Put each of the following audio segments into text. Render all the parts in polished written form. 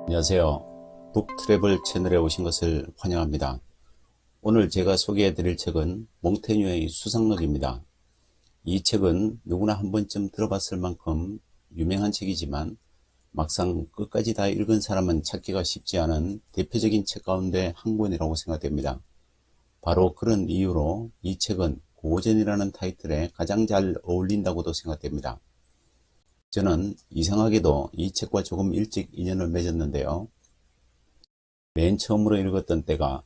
안녕하세요. 북트래블 채널에 오신 것을 환영합니다. 오늘 제가 소개해 드릴 책은 몽테뉴의 수상록입니다. 이 책은 누구나 한 번쯤 들어봤을 만큼 유명한 책이지만 막상 끝까지 다 읽은 사람은 찾기가 쉽지 않은 대표적인 책 가운데 한 권이라고 생각됩니다. 바로 그런 이유로 이 책은 고전이라는 타이틀에 가장 잘 어울린다고도 생각됩니다. 저는 이상하게도 이 책과 조금 일찍 인연을 맺었는데요. 맨 처음으로 읽었던 때가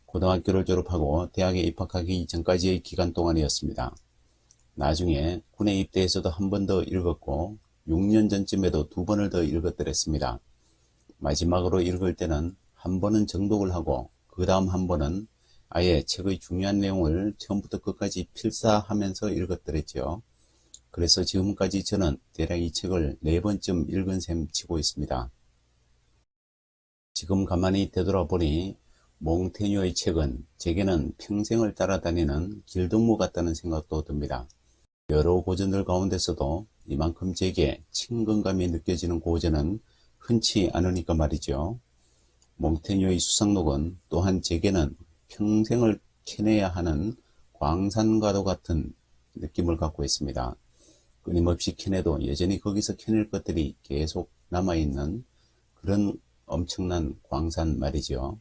고등학교를 졸업하고 대학에 입학하기 전까지의 기간 동안이었습니다. 나중에 군에 입대해서도 한 번 더 읽었고 6년 전쯤에도 2번을 더 읽었더랬습니다. 마지막으로 읽을 때는 한 번은 정독을 하고 그 다음 한 번은 아예 책의 중요한 내용을 처음부터 끝까지 필사하면서 읽었더랬죠. 그래서 지금까지 저는 대략 이 책을 4번쯤 읽은 셈 치고 있습니다. 지금 가만히 되돌아보니 몽테뉴의 책은 제게는 평생을 따라다니는 길동무 같다는 생각도 듭니다. 여러 고전들 가운데서도 이만큼 제게 친근감이 느껴지는 고전은 흔치 않으니까 말이죠. 몽테뉴의 수상록은 또한 제게는 평생을 캐내야 하는 광산과도 같은 느낌을 갖고 있습니다. 끊임없이 캐내도 여전히 거기서 캐낼 것들이 계속 남아있는 그런 엄청난 광산 말이죠.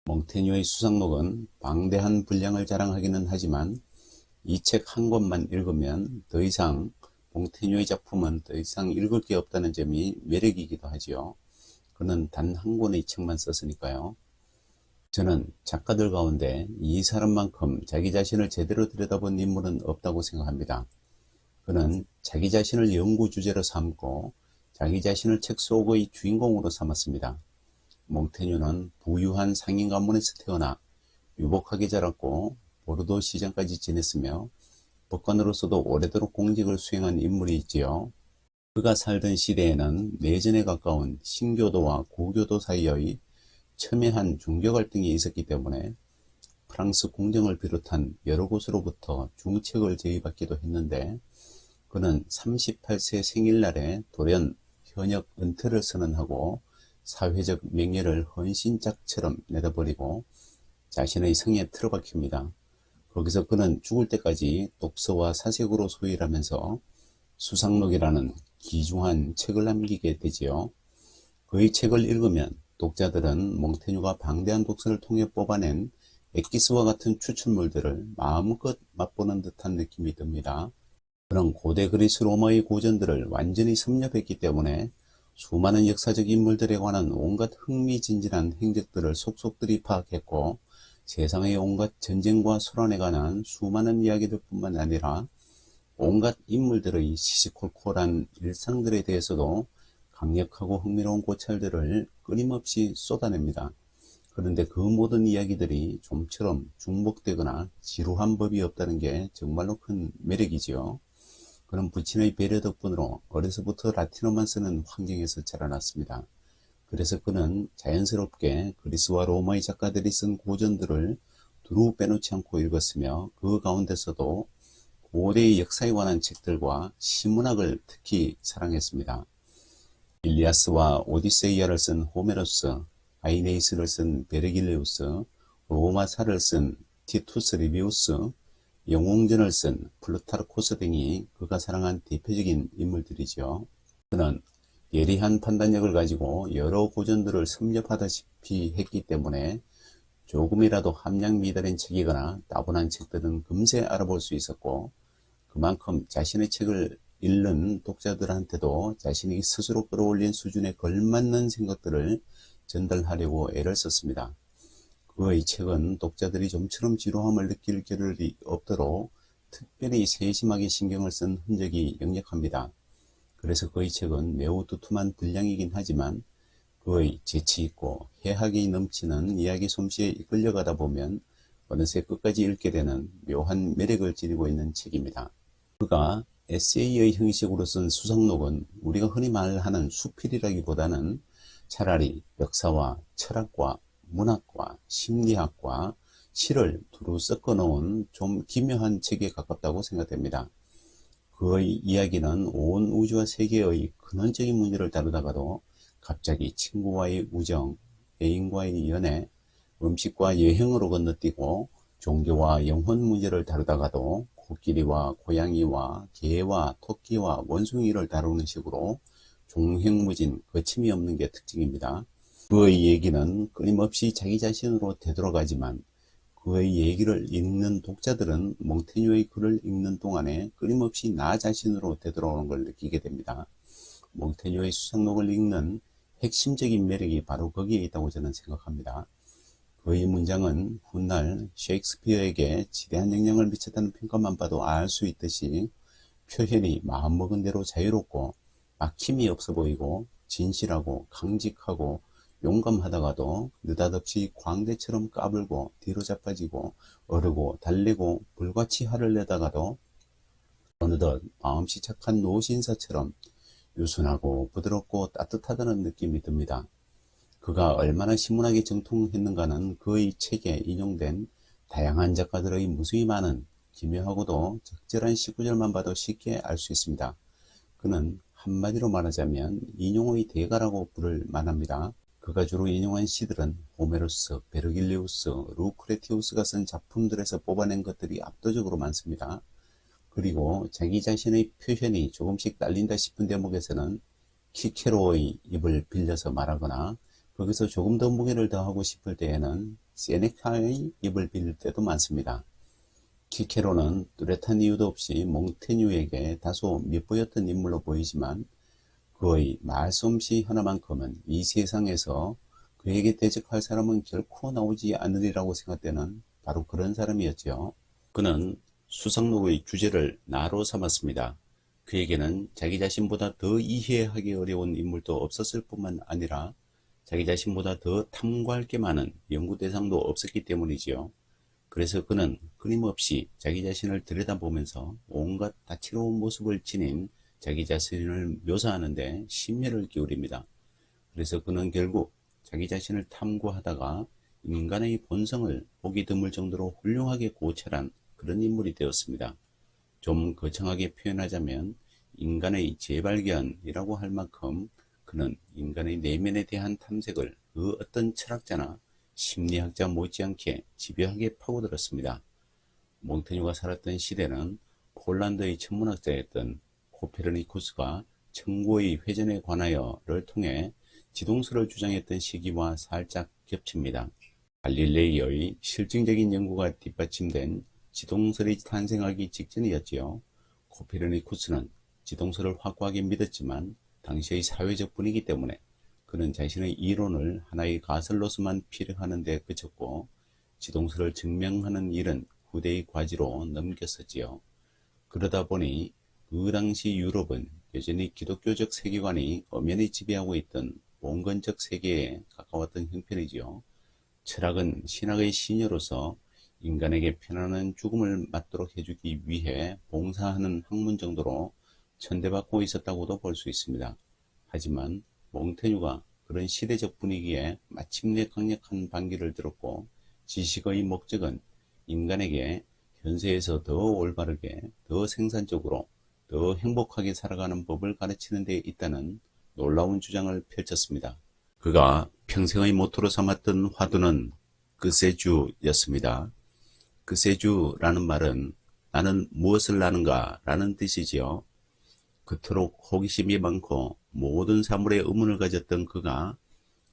몽테뉴의 수상록은 방대한 분량을 자랑하기는 하지만 이 책 한 권만 읽으면 더 이상 몽테뉴의 작품은 더 이상 읽을 게 없다는 점이 매력이기도 하지요. 그는 단 한 권의 책만 썼으니까요. 저는 작가들 가운데 이 사람만큼 자기 자신을 제대로 들여다본 인물은 없다고 생각합니다. 그는 자기 자신을 연구 주제로 삼고 자기 자신을 책 속의 주인공으로 삼았습니다. 몽테뉴는 부유한 상인 가문에서 태어나 유복하게 자랐고 보르도 시장까지 지냈으며 법관으로서도 오래도록 공직을 수행한 인물이 있지요. 그가 살던 시대에는 내전에 가까운 신교도와 고교도 사이의 첨예한 종교 갈등이 있었기 때문에 프랑스 궁정을 비롯한 여러 곳으로부터 중책을 제의받기도 했는데 그는 38세 생일날에 돌연 현역 은퇴를 선언하고 사회적 명예를 헌신짝처럼 내다버리고 자신의 성에 틀어박힙니다. 거기서 그는 죽을 때까지 독서와 사색으로 소일하면서 수상록이라는 귀중한 책을 남기게 되지요. 그의 책을 읽으면 독자들은 몽테뉴가 방대한 독서를 통해 뽑아낸 엑기스와 같은 추출물들을 마음껏 맛보는 듯한 느낌이 듭니다. 그는 고대 그리스 로마의 고전들을 완전히 섭렵했기 때문에 수많은 역사적 인물들에 관한 온갖 흥미진진한 행적들을 속속들이 파악했고 세상의 온갖 전쟁과 소란에 관한 수많은 이야기들 뿐만 아니라 온갖 인물들의 시시콜콜한 일상들에 대해서도 강력하고 흥미로운 고찰들을 끊임없이 쏟아냅니다. 그런데 그 모든 이야기들이 좀처럼 중복되거나 지루한 법이 없다는 게 정말로 큰 매력이지요. 그는 부친의 배려 덕분으로 어려서부터 라틴어만 쓰는 환경에서 자라났습니다. 그래서 그는 자연스럽게 그리스와 로마의 작가들이 쓴 고전들을 두루 빼놓지 않고 읽었으며 그 가운데서도 고대의 역사에 관한 책들과 시문학을 특히 사랑했습니다. 일리아스와 오디세이아를 쓴 호메로스, 아이네이스를 쓴 베르길레우스, 로마사를 쓴 티투스 리비우스, 영웅전을 쓴 플루타르코스 등이 그가 사랑한 대표적인 인물들이죠. 그는 예리한 판단력을 가지고 여러 고전들을 섭렵하다시피 했기 때문에 조금이라도 함량 미달인 책이거나 따분한 책들은 금세 알아볼 수 있었고 그만큼 자신의 책을 읽는 독자들한테도 자신이 스스로 끌어올린 수준에 걸맞는 생각들을 전달하려고 애를 썼습니다. 그의 책은 독자들이 좀처럼 지루함을 느낄 겨를이 없도록 특별히 세심하게 신경을 쓴 흔적이 역력합니다. 그래서 그의 책은 매우 두툼한 분량이긴 하지만 그의 재치있고 해학이 넘치는 이야기 솜씨에 이끌려가다 보면 어느새 끝까지 읽게 되는 묘한 매력을 지니고 있는 책입니다. 그가 에세이의 형식으로 쓴 수상록은 우리가 흔히 말하는 수필이라기보다는 차라리 역사와 철학과 문학과 심리학과 시를 두루 섞어 놓은 좀 기묘한 책에 가깝다고 생각됩니다. 그의 이야기는 온 우주와 세계의 근원적인 문제를 다루다가도 갑자기 친구와의 우정, 애인과의 연애, 음식과 여행으로 건너뛰고 종교와 영혼 문제를 다루다가도 코끼리와 고양이와 개와 토끼와 원숭이를 다루는 식으로 종횡무진 거침이 없는 게 특징입니다. 그의 얘기는 끊임없이 자기 자신으로 되돌아가지만 그의 얘기를 읽는 독자들은 몽테뉴의 글을 읽는 동안에 끊임없이 나 자신으로 되돌아오는 걸 느끼게 됩니다. 몽테뉴의 수상록을 읽는 핵심적인 매력이 바로 거기에 있다고 저는 생각합니다. 그의 문장은 훗날 셰익스피어에게 지대한 영향을 미쳤다는 평가만 봐도 알 수 있듯이 표현이 마음먹은 대로 자유롭고 막힘이 없어 보이고 진실하고 강직하고 용감하다가도 느닷없이 광대처럼 까불고 뒤로 자빠지고 어르고 달래고 불같이 화를 내다가도 어느덧 마음씨 착한 노신사처럼 유순하고 부드럽고 따뜻하다는 느낌이 듭니다. 그가 얼마나 신문학에 정통했는가는 그의 책에 인용된 다양한 작가들의 무수히 많은 기묘하고도 적절한 시구절만 봐도 쉽게 알 수 있습니다. 그는 한마디로 말하자면 인용의 대가라고 부를 만합니다. 그가 주로 인용한 시들은 호메로스, 베르길리우스, 루크레티우스가 쓴 작품들에서 뽑아낸 것들이 압도적으로 많습니다. 그리고 자기 자신의 표현이 조금씩 딸린다 싶은 대목에서는 키케로의 입을 빌려서 말하거나 거기서 조금 더 무게를 더하고 싶을 때에는 세네카의 입을 빌릴 때도 많습니다. 키케로는 뚜렷한 이유도 없이 몽테뉴에게 다소 밉보였던 인물로 보이지만 그의 말솜씨 하나만큼은 이 세상에서 그에게 대적할 사람은 결코 나오지 않으리라고 생각되는 바로 그런 사람이었지요. 그는 수상록의 주제를 나로 삼았습니다. 그에게는 자기 자신보다 더 이해하기 어려운 인물도 없었을 뿐만 아니라 자기 자신보다 더 탐구할 게 많은 연구 대상도 없었기 때문이지요. 그래서 그는 끊임없이 자기 자신을 들여다보면서 온갖 다채로운 모습을 지닌 자기 자신을 묘사하는데 심혈을 기울입니다. 그래서 그는 결국 자기 자신을 탐구하다가 인간의 본성을 보기 드물 정도로 훌륭하게 고찰한 그런 인물이 되었습니다. 좀 거창하게 표현하자면 인간의 재발견이라고 할 만큼 그는 인간의 내면에 대한 탐색을 그 어떤 철학자나 심리학자 못지않게 집요하게 파고들었습니다. 몽테뉴가 살았던 시대는 폴란드의 천문학자였던 코페르니쿠스가 천고의 회전에 관하여를 통해 지동설을 주장했던 시기와 살짝 겹칩니다. 갈릴레이의 실증적인 연구가 뒷받침된 지동설이 탄생하기 직전이었지요. 코페르니쿠스는 지동설을 확고하게 믿었지만 당시의 사회적 분위기 때문에 그는 자신의 이론을 하나의 가설로서만 필요하는 데 그쳤고 지동설을 증명하는 일은 후대의 과지로 넘겼었지요. 그러다 보니 그 당시 유럽은 여전히 기독교적 세계관이 엄연히 지배하고 있던 봉건적 세계에 가까웠던 형편이지요. 철학은 신학의 시녀로서 인간에게 편안한 죽음을 맞도록 해주기 위해 봉사하는 학문 정도로 천대받고 있었다고도 볼 수 있습니다. 하지만 몽테뉴가 그런 시대적 분위기에 마침내 강력한 반기를 들었고 지식의 목적은 인간에게 현세에서 더 올바르게, 더 생산적으로, 더 행복하게 살아가는 법을 가르치는 데 있다는 놀라운 주장을 펼쳤습니다. 그가 평생의 모토로 삼았던 화두는 그세주였습니다. 그세주라는 말은 나는 무엇을 나는가 라는 뜻이지요. 그토록 호기심이 많고 모든 사물에 의문을 가졌던 그가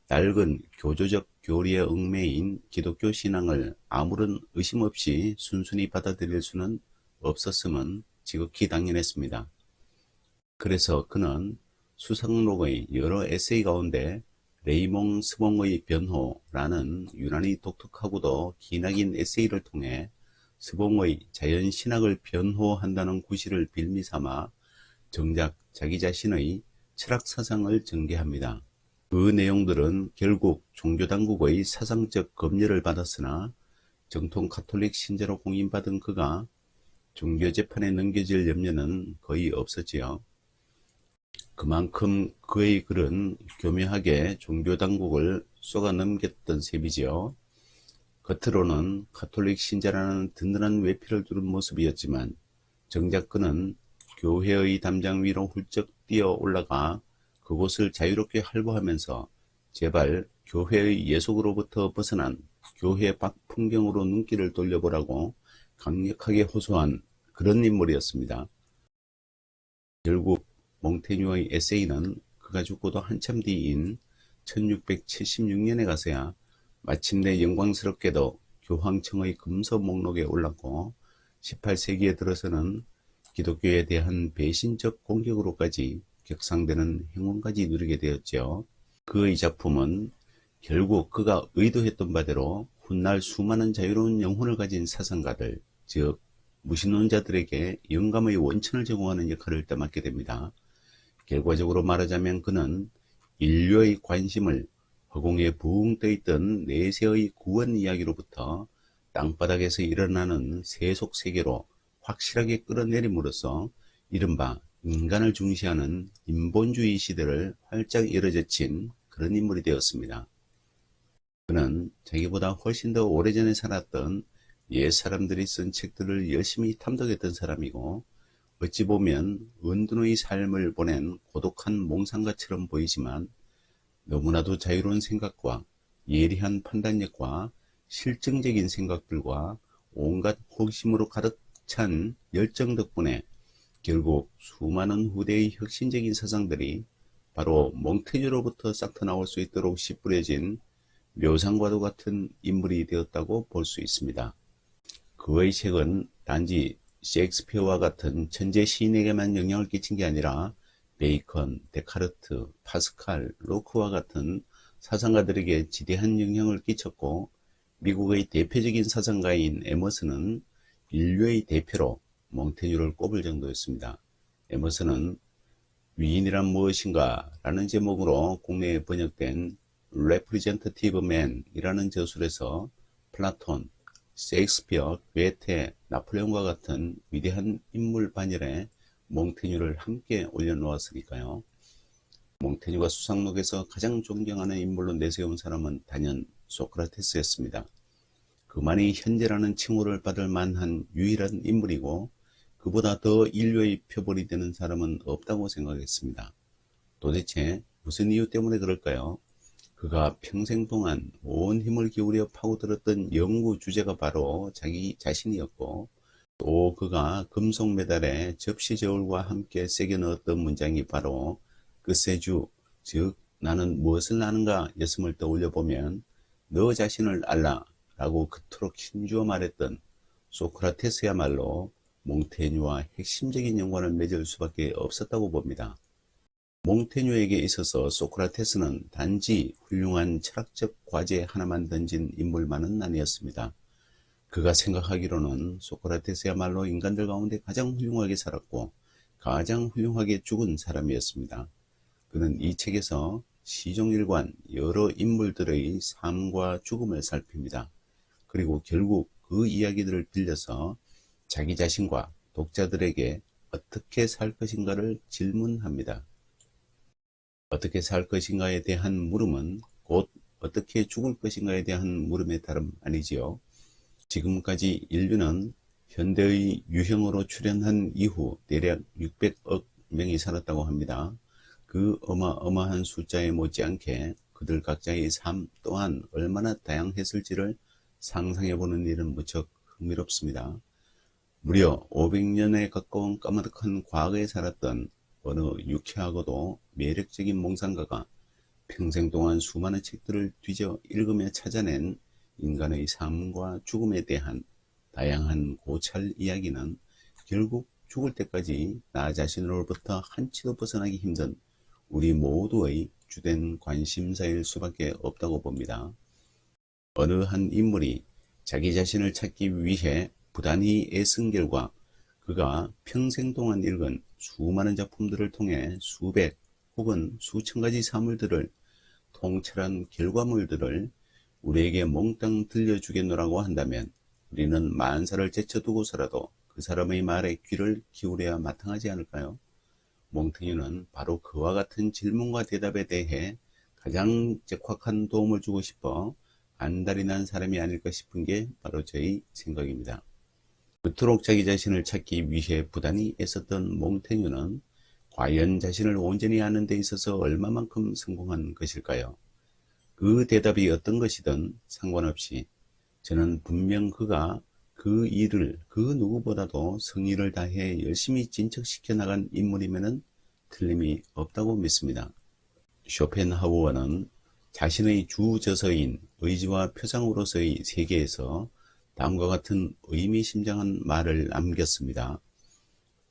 낡은 교조적 교리에 얽매인 기독교 신앙을 아무런 의심 없이 순순히 받아들일 수는 없었음은 지극히 당연했습니다. 그래서 그는 수상록의 여러 에세이 가운데 레이몽 스봉의 변호라는 유난히 독특하고도 기나긴 에세이를 통해 스봉의 자연신학을 변호한다는 구실을 빌미삼아 정작 자기 자신의 철학사상을 전개합니다. 그 내용들은 결국 종교당국의 사상적 검열을 받았으나 정통 가톨릭 신자로 공인받은 그가 종교재판에 넘겨질 염려는 거의 없었지요. 그만큼 그의 글은 교묘하게 종교당국을 쏘아넘겼던 셈이지요. 겉으로는 가톨릭 신자라는 든든한 외피를 두른 모습이었지만 정작 그는 교회의 담장 위로 훌쩍 뛰어 올라가 그곳을 자유롭게 활보하면서 제발 교회의 예속으로부터 벗어난 교회 밖 풍경으로 눈길을 돌려보라고 강력하게 호소한 그런 인물이었습니다. 결국 몽테뉴의 에세이는 그가 죽고도 한참 뒤인 1676년에 가서야 마침내 영광스럽게도 교황청의 금서 목록에 올랐고 18세기에 들어서는 기독교에 대한 배신적 공격으로까지 격상되는 행운까지 누리게 되었죠. 그의 작품은 결국 그가 의도했던 바대로 훗날 수많은 자유로운 영혼을 가진 사상가들, 즉 무신론자들에게 영감의 원천을 제공하는 역할을 떠맡게 됩니다. 결과적으로 말하자면 그는 인류의 관심을 허공에 붕 떠있던 내세의 구원 이야기로부터 땅바닥에서 일어나는 세속 세계로 확실하게 끌어내림으로써 이른바 인간을 중시하는 인본주의 시대를 활짝 열어젖힌 그런 인물이 되었습니다. 그는 자기보다 훨씬 더 오래전에 살았던 옛 사람들이 쓴 책들을 열심히 탐독했던 사람이고 어찌 보면 은둔의 삶을 보낸 고독한 몽상가처럼 보이지만 너무나도 자유로운 생각과 예리한 판단력과 실증적인 생각들과 온갖 호기심으로 가득 찬 열정 덕분에 결국 수많은 후대의 혁신적인 사상들이 바로 몽테뉴로부터 싹터 나올 수 있도록 씨 뿌려진 묘상과도 같은 인물이 되었다고 볼 수 있습니다. 그의 책은 단지 셰익스피어와 같은 천재 시인에게만 영향을 끼친 게 아니라 베이컨, 데카르트, 파스칼, 로크와 같은 사상가들에게 지대한 영향을 끼쳤고 미국의 대표적인 사상가인 에머슨은 인류의 대표로 몽테뉴를 꼽을 정도였습니다. 에머슨은 위인이란 무엇인가 라는 제목으로 국내에 번역된 Representative Man 이라는 저술에서 플라톤, 셰익스피어, 괴테, 나폴레옹과 같은 위대한 인물 반열에 몽테뉴를 함께 올려놓았으니까요. 몽테뉴가 수상록에서 가장 존경하는 인물로 내세운 사람은 단연 소크라테스였습니다. 그만이 현재라는 칭호를 받을 만한 유일한 인물이고 그보다 더 인류의 표본이 되는 사람은 없다고 생각했습니다. 도대체 무슨 이유 때문에 그럴까요? 그가 평생 동안 온 힘을 기울여 파고들었던 연구 주제가 바로 자기 자신이었고 또 그가 금속 메달에 접시 저울과 함께 새겨 넣었던 문장이 바로 끝세주, 즉 나는 무엇을 아는가 였음을 떠올려 보면 너 자신을 알라 라고 그토록 힘주어 말했던 소크라테스야말로 몽테뉴와 핵심적인 연관을 맺을 수밖에 없었다고 봅니다. 몽테뉴에게 있어서 소크라테스는 단지 훌륭한 철학적 과제 하나만 던진 인물만은 아니었습니다. 그가 생각하기로는 소크라테스야말로 인간들 가운데 가장 훌륭하게 살았고 가장 훌륭하게 죽은 사람이었습니다. 그는 이 책에서 시종일관 여러 인물들의 삶과 죽음을 살핍니다. 그리고 결국 그 이야기들을 빌려서 자기 자신과 독자들에게 어떻게 살 것인가를 질문합니다. 어떻게 살 것인가에 대한 물음은 곧 어떻게 죽을 것인가에 대한 물음에 다름 아니지요. 지금까지 인류는 현대의 유형으로 출현한 이후 대략 600억 명이 살았다고 합니다. 그 어마어마한 숫자에 못지않게 그들 각자의 삶 또한 얼마나 다양했을지를 상상해보는 일은 무척 흥미롭습니다. 무려 500년에 가까운 까마득한 과거에 살았던 어느 유쾌하고도 매력적인 몽상가가 평생 동안 수많은 책들을 뒤져 읽으며 찾아낸 인간의 삶과 죽음에 대한 다양한 고찰 이야기는 결국 죽을 때까지 나 자신으로부터 한치도 벗어나기 힘든 우리 모두의 주된 관심사일 수밖에 없다고 봅니다. 어느 한 인물이 자기 자신을 찾기 위해 부단히 애쓴 결과 그가 평생 동안 읽은 수많은 작품들을 통해 수백 혹은 수천 가지 사물들을 통찰한 결과물들을 우리에게 몽땅 들려주겠노라고 한다면 우리는 만사를 제쳐두고서라도 그 사람의 말에 귀를 기울여야 마땅하지 않을까요? 몽테뉴는 바로 그와 같은 질문과 대답에 대해 가장 적확한 도움을 주고 싶어 안달이 난 사람이 아닐까 싶은 게 바로 저의 생각입니다. 그토록 자기 자신을 찾기 위해 부단히 애썼던 몽테뉴는 과연 자신을 온전히 아는 데 있어서 얼마만큼 성공한 것일까요? 그 대답이 어떤 것이든 상관없이 저는 분명 그가 그 일을 그 누구보다도 성의를 다해 열심히 진척시켜 나간 인물이면 틀림이 없다고 믿습니다. 쇼펜하우어는 자신의 주저서인 의지와 표상으로서의 세계에서 다음과 같은 의미심장한 말을 남겼습니다.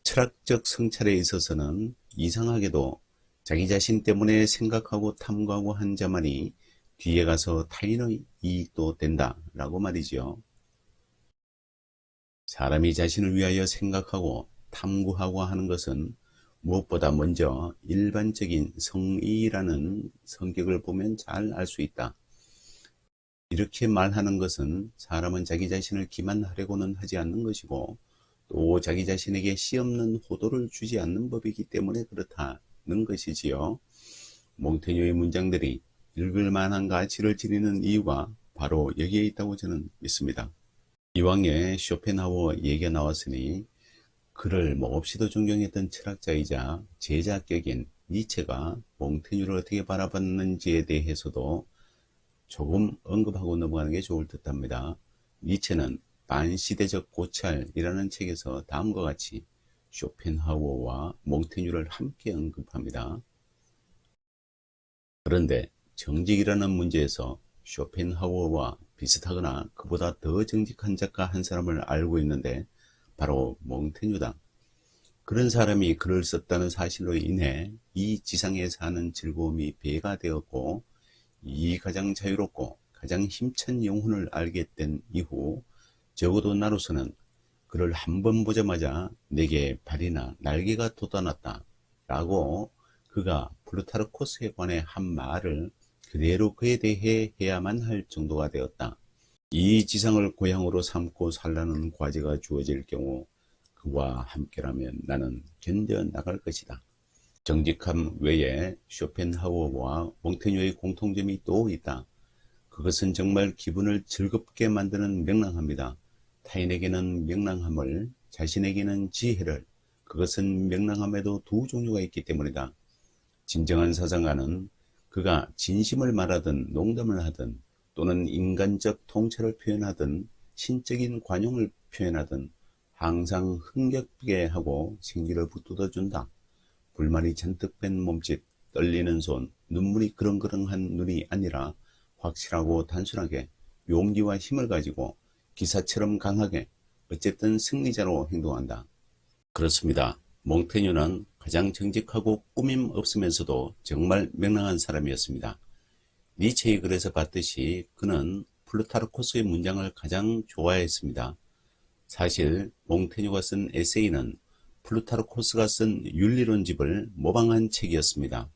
철학적 성찰에 있어서는 이상하게도 자기 자신 때문에 생각하고 탐구하고 한 자만이 뒤에 가서 타인의 이익도 된다 라고 말이지요. 사람이 자신을 위하여 생각하고 탐구하고 하는 것은 무엇보다 먼저 일반적인 성의라는 성격을 보면 잘 알 수 있다. 이렇게 말하는 것은 사람은 자기 자신을 기만하려고는 하지 않는 것이고 또 자기 자신에게 씨없는 호도를 주지 않는 법이기 때문에 그렇다는 것이지요. 몽테뉴의 문장들이 읽을 만한 가치를 지니는 이유가 바로 여기에 있다고 저는 믿습니다. 이왕에 쇼펜하우어 얘기가 나왔으니 그를 몹시도 존경했던 철학자이자 제자격인 니체가 몽테뉴를 어떻게 바라봤는지에 대해서도 조금 언급하고 넘어가는 게 좋을 듯 합니다. 니체는 반시대적 고찰이라는 책에서 다음과 같이 쇼펜하우어와 몽테뉴를 함께 언급합니다. 그런데 정직이라는 문제에서 쇼펜하우어와 비슷하거나 그보다 더 정직한 작가 한 사람을 알고 있는데 바로 몽테뉴다. 그런 사람이 글을 썼다는 사실로 인해 이 지상에 사는 즐거움이 배가 되었고 이 가장 자유롭고 가장 힘찬 영혼을 알게 된 이후 적어도 나로서는 그를 한 번 보자마자 내게 발이나 날개가 돋아났다 라고 그가 플루타르코스에 관해 한 말을 그대로 그에 대해 해야만 할 정도가 되었다. 이 지상을 고향으로 삼고 살라는 과제가 주어질 경우 그와 함께라면 나는 견뎌나갈 것이다. 정직함 외에 쇼펜하우어와 몽테뉴의 공통점이 또 있다. 그것은 정말 기분을 즐겁게 만드는 명랑합니다. 타인에게는 명랑함을, 자신에게는 지혜를, 그것은 명랑함에도 두 종류가 있기 때문이다. 진정한 사상가는 그가 진심을 말하든 농담을 하든 또는 인간적 통찰을 표현하든 신적인 관용을 표현하든 항상 흥겹게 하고 생기를 북돋아준다. 불만이 잔뜩 뺀 몸짓, 떨리는 손, 눈물이 그렁그렁한 눈이 아니라 확실하고 단순하게 용기와 힘을 가지고 기사처럼 강하게 어쨌든 승리자로 행동한다. 그렇습니다. 몽테뉴는 가장 정직하고 꾸밈 없으면서도 정말 명랑한 사람이었습니다. 니체의 글에서 봤듯이 그는 플루타르코스의 문장을 가장 좋아했습니다. 사실 몽테뉴가 쓴 에세이는 플루타르코스가 쓴 윤리론집을 모방한 책이었습니다.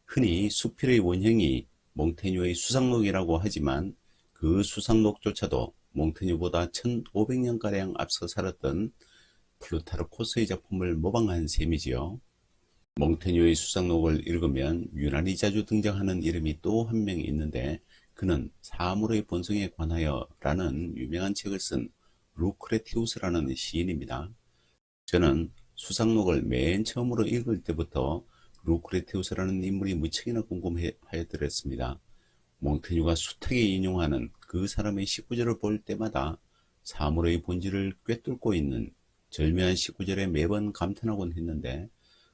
흔히 수필의 원형이 몽테뉴의 수상록이라고 하지만 그 수상록조차도 몽테뉴보다 1500년가량 앞서 살았던 플루타르코스의 작품을 모방한 셈이지요. 몽테뉴의 수상록을 읽으면 유난히 자주 등장하는 이름이 또 한 명 있는데 그는 사물의 본성에 관하여 라는 유명한 책을 쓴 루크레티우스라는 시인입니다. 저는 수상록을 맨 처음으로 읽을 때부터 루크레티우스라는 인물이 무척이나 궁금하였더랬습니다. 몽테뉴가 숱하게 인용하는 그 사람의 시구절을 볼 때마다 사물의 본질을 꿰뚫고 있는 절묘한 시구절에 매번 감탄하곤 했는데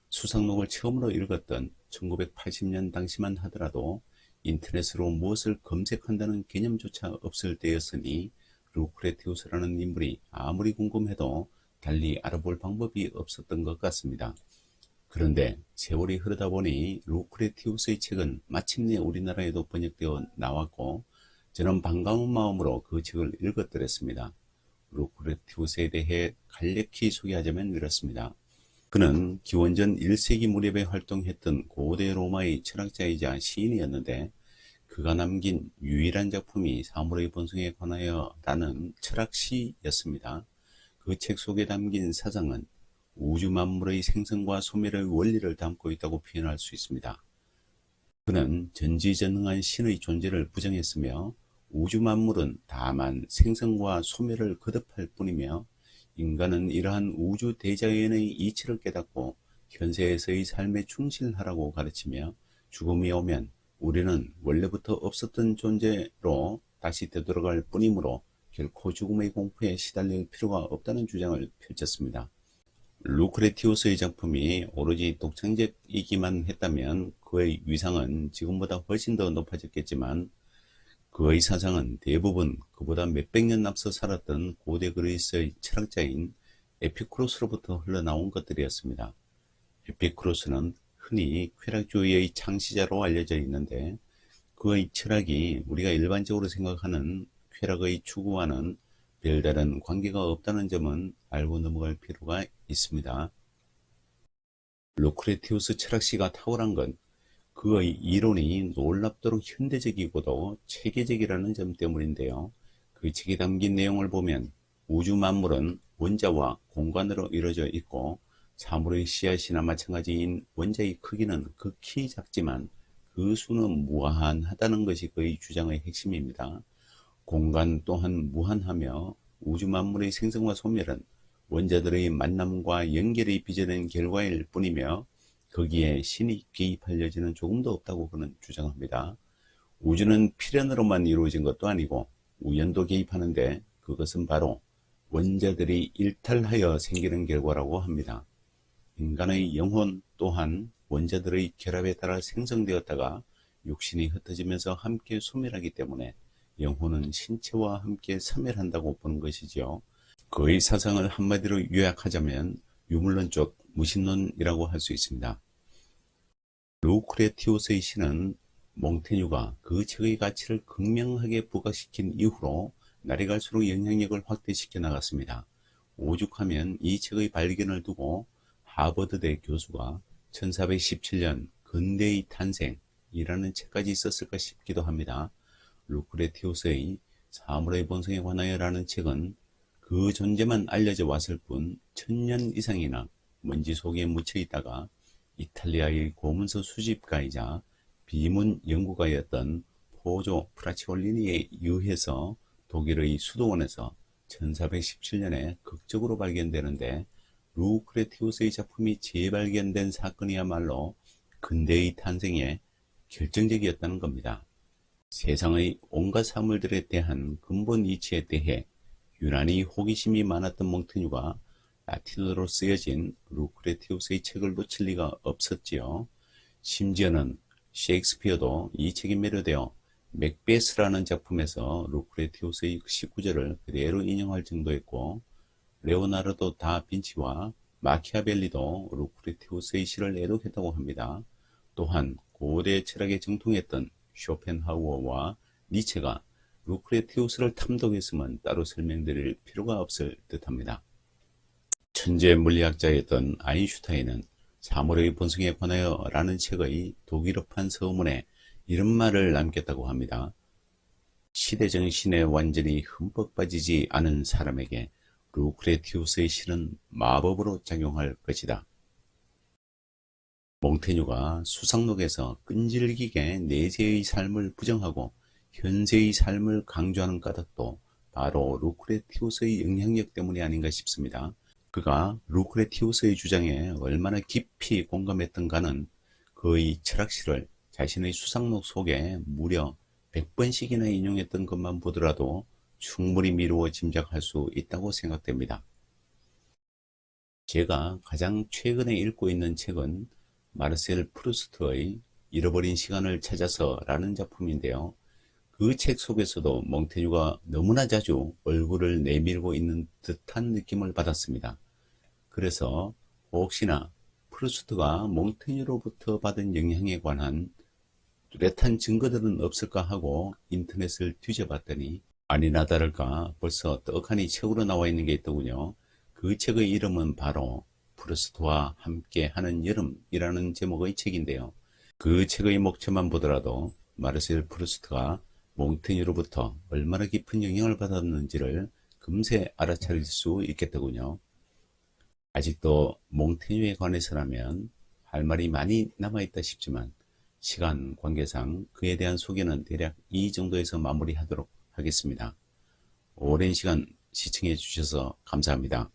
수상록을 처음으로 읽었던 1980년 당시만 하더라도 인터넷으로 무엇을 검색한다는 개념조차 없을 때였으니 루크레티우스라는 인물이 아무리 궁금해도 달리 알아볼 방법이 없었던 것 같습니다. 그런데 세월이 흐르다 보니 루크레티우스의 책은 마침내 우리나라에도 번역되어 나왔고 저는 반가운 마음으로 그 책을 읽었더랬습니다. 루크레티우스에 대해 간략히 소개하자면 이렇습니다. 그는 기원전 1세기 무렵에 활동했던 고대 로마의 철학자이자 시인이었는데 그가 남긴 유일한 작품이 사물의 본성에 관하여 라는 철학시였습니다. 그 책 속에 담긴 사상은 우주 만물의 생성과 소멸의 원리를 담고 있다고 표현할 수 있습니다. 그는 전지전능한 신의 존재를 부정했으며 우주 만물은 다만 생성과 소멸을 거듭할 뿐이며 인간은 이러한 우주 대자연의 이치를 깨닫고 현세에서의 삶에 충실하라고 가르치며 죽음이 오면 우리는 원래부터 없었던 존재로 다시 되돌아갈 뿐이므로 결코 죽음의 공포에 시달릴 필요가 없다는 주장을 펼쳤습니다. 루크레티우스의 작품이 오로지 독창적이기만 했다면 그의 위상은 지금보다 훨씬 더 높아졌겠지만 그의 사상은 대부분 그보다 몇백 년 앞서 살았던 고대 그리스의 철학자인 에피쿠로스로부터 흘러나온 것들이었습니다. 에피쿠로스는 흔히 쾌락주의의 창시자로 알려져 있는데 그의 철학이 우리가 일반적으로 생각하는 쾌락의 추구와는 별다른 관계가 없다는 점은 알고 넘어갈 필요가 있습니다. 루크레티우스 철학시가 탁월한 건 그의 이론이 놀랍도록 현대적이고도 체계적이라는 점 때문인데요. 그 책에 담긴 내용을 보면 우주 만물은 원자와 공간으로 이루어져 있고 사물의 씨앗이나 마찬가지인 원자의 크기는 극히 작지만 그 수는 무한하다는 것이 그의 주장의 핵심입니다. 공간 또한 무한하며 우주 만물의 생성과 소멸은 원자들의 만남과 연결이 빚어낸 결과일 뿐이며 거기에 신이 개입할 여지는 조금도 없다고 그는 주장합니다. 우주는 필연으로만 이루어진 것도 아니고 우연도 개입하는데 그것은 바로 원자들이 일탈하여 생기는 결과라고 합니다. 인간의 영혼 또한 원자들의 결합에 따라 생성되었다가 육신이 흩어지면서 함께 소멸하기 때문에 영혼은 신체와 함께 사멸한다고 보는 것이지요. 그의 사상을 한마디로 요약하자면 유물론적 무신론이라고 할 수 있습니다. 루크레티우스의 시는 몽테뉴가 그 책의 가치를 극명하게 부각시킨 이후로 날이 갈수록 영향력을 확대시켜 나갔습니다. 오죽하면 이 책의 발견을 두고 하버드대 교수가 1417년 근대의 탄생이라는 책까지 썼을까 싶기도 합니다. 루크레티우스의 사물의 본성에 관하여 라는 책은 그 존재만 알려져 왔을 뿐 1000년 이상이나 먼지 속에 묻혀 있다가 이탈리아의 고문서 수집가이자 비문 연구가였던 포조 프라치올리니에 의해서 독일의 수도원에서 1417년에 극적으로 발견되는데 루크레티우스의 작품이 재발견된 사건이야말로 근대의 탄생에 결정적이었다는 겁니다. 세상의 온갖 사물들에 대한 근본 이치에 대해 유난히 호기심이 많았던 몽테뉴가 라틴어로 쓰여진 루크레티우스의 책을 놓칠 리가 없었지요. 심지어는 셰익스피어도 이 책에 매료되어 맥베스라는 작품에서 루크레티우스의 19절을 그대로 인용할 정도였고 레오나르도 다 빈치와 마키아벨리도 루크레티우스의 시를 애독했다고 합니다. 또한 고대 철학에 정통했던 쇼펜하우어와 니체가 루크레티우스를 탐독했음은 따로 설명드릴 필요가 없을 듯합니다. 천재 물리학자였던 아인슈타인은 사물의 본성에 관하여 라는 책의 독일어판 서문에 이런 말을 남겼다고 합니다. 시대정신에 완전히 흠뻑 빠지지 않은 사람에게 루크레티우스의 시는 마법으로 작용할 것이다. 몽테뉴가 수상록에서 끈질기게 내세의 삶을 부정하고 현세의 삶을 강조하는 까닭도 바로 루크레티우스의 영향력 때문이 아닌가 싶습니다. 그가 루크레티우스의 주장에 얼마나 깊이 공감했던가는 그의 철학시를 자신의 수상록 속에 무려 100번씩이나 인용했던 것만 보더라도 충분히 미루어 짐작할 수 있다고 생각됩니다. 제가 가장 최근에 읽고 있는 책은 마르셀 프루스트의 잃어버린 시간을 찾아서 라는 작품인데요. 그 책 속에서도 몽테뉴가 너무나 자주 얼굴을 내밀고 있는 듯한 느낌을 받았습니다. 그래서 혹시나 프루스트가 몽테뉴로부터 받은 영향에 관한 뚜렷한 증거들은 없을까 하고 인터넷을 뒤져봤더니 아니나 다를까 벌써 떡하니 책으로 나와 있는 게 있더군요. 그 책의 이름은 바로 프루스트와 함께 하는 여름이라는 제목의 책인데요. 그 책의 목차만 보더라도 마르셀 프루스트가 몽테뉴로부터 얼마나 깊은 영향을 받았는지를 금세 알아차릴 수 있겠더군요. 아직도 몽테뉴에 관해서라면 할 말이 많이 남아있다 싶지만 시간 관계상 그에 대한 소개는 대략 이 정도에서 마무리하도록 하겠습니다. 오랜 시간 시청해 주셔서 감사합니다.